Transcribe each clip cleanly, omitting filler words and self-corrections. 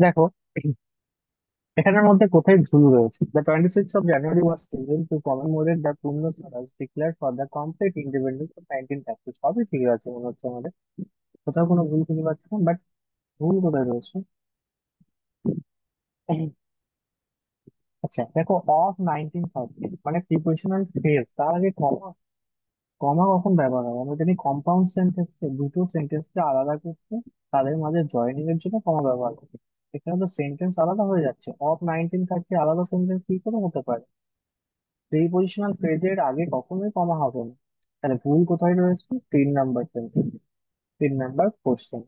দেখো, এখানের মধ্যে কোথায় ভুল রয়েছে? The 26th of January was chosen to commemorate the পূর্ণ স্বরাজ declared for the complete independence of 1930। সবই ঠিক আছে মনে হচ্ছে আমাদের, কোথাও কোনো ভুল খুঁজে পাচ্ছি না, বাট ভুল কোথায় রয়েছে? আচ্ছা দেখো, অফ 1930 মানে প্রিপোজিশনাল ফ্রেজ, তার আগে কমা। কমা কখন ব্যবহার হয়? আমরা জানি কম্পাউন্ড সেন্টেন্সকে, দুটো সেন্টেন্সকে আলাদা করতে তাদের মাঝে জয়েনিং এর জন্য কমা ব্যবহার করে। এখানে তো সেন্টেন্স আলাদা হয়ে যাচ্ছে, অফ 1930 আলাদা সেন্টেন্স কি করে হতে পারে? প্রিপোজিশনাল ফ্রেজের আগে কখনোই কমা হবে না। তাহলে ভুল কোথায় রয়েছে? 3 number sentence, 3 number question.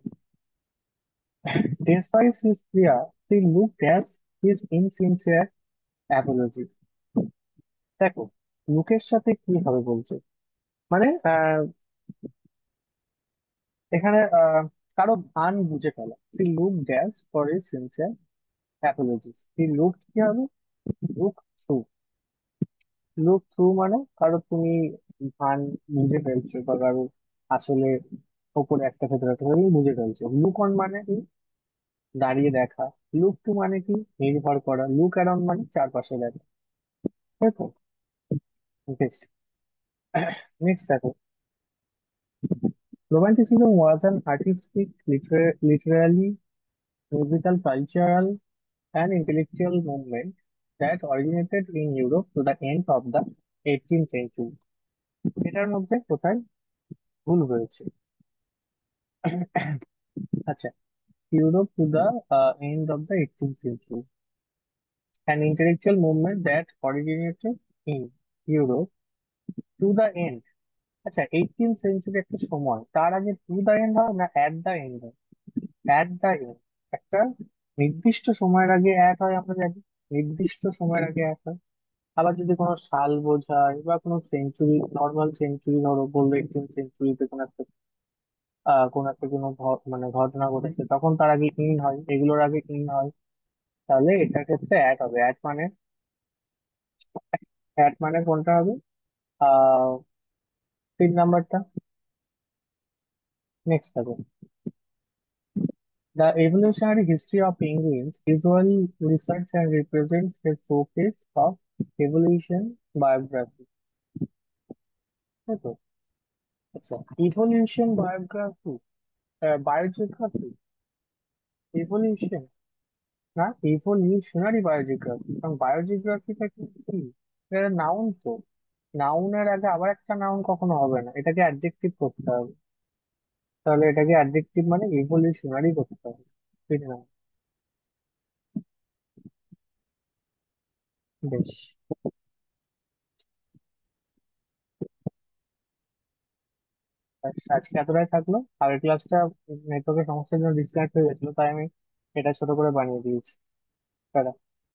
Despite his fear, she looked as his insincere apologies। দেখো, লুকের সাথে কি হবে বলছে, মানে এখানে কারো ভান বুঝে ফেলা। She look dash for a sincere apologies. She look কি হবে? Look through. লুক থ্রু মানে কারো তুমি ভান বুঝে ফেলছো, বা কারো আসলে ওপরে একটা ভেতরে একটা তুমি বুঝে ফেলছো। লুক অন মানে কি? দাঁড়িয়ে দেখা। লুক টু মানে কি? নির্ভর করা। লুক অ্যারাউন্ড মানে চারপাশে দেখা, তাই তো? বেশ, নেক্সট দেখো, romanticism was an artistic, literally, musical, cultural, and intellectual movement that originated in Europe to the end of the 18th century। এটার মধ্যে কোথায় ভুল হয়েছে? আচ্ছা, Europe to the end of the 18th century, an intellectual movement that originated in Europe to the end। আচ্ছা, 18th century একটা সময়, তার আগে টু দা এন্ড হয় না অ্যাট দা এন্ড হয়? অ্যাট দা এন্ড একটা নির্দিষ্ট সময়ের আগে এক হয়, আমরা জানি। নির্দিষ্ট সময়ের আগে এক হয়। আবার যদি কোনো সাল বোঝায় বা কোনো সেঞ্চুরি, নর্মাল সেঞ্চুরি ধরো, বললো 18th সেঞ্চুরিতে কোনো একটা মানে ঘটনা ঘটেছে, তখন তার আগে ইন হয়, এগুলোর আগে ইন হয়। তাহলে এটার ক্ষেত্রে অ্যাট হবে। অ্যাট মানে কোনটা হবে? 3 নাম্বারটা। নেক্সট হবে, the evolutionary history of penguins usually research and represents a showcase of evolution biography। তাই তো? আচ্ছা, ইভলিউশন বায়োগ্রাফি, বায়োজিওগ্রাফি, ইভলিউশন না, ইভলিউশনারি বায়োজিওগ্রাফি। কারণ বায়োজিওগ্রাফিটা কি কি? এটা নাউন তো। নাউনের আগে আবার একটা নাউন কখনো হবে না, এটাকে অ্যাডজেক্টিভ করতে হবে। তাহলে এটাকে অ্যাডজেক্টিভ মানে ইভলিউশনারি করতে হবে। ঠিক না? বেশ, আজকে এতটাই থাকলো। আগের ক্লাসটা নেটওয়ার্কের সমস্যার জন্য ডিসকানেক্ট হয়ে গেছিল, তাই আমি এটা ছোট করে বানিয়ে দিয়েছি। টাটা।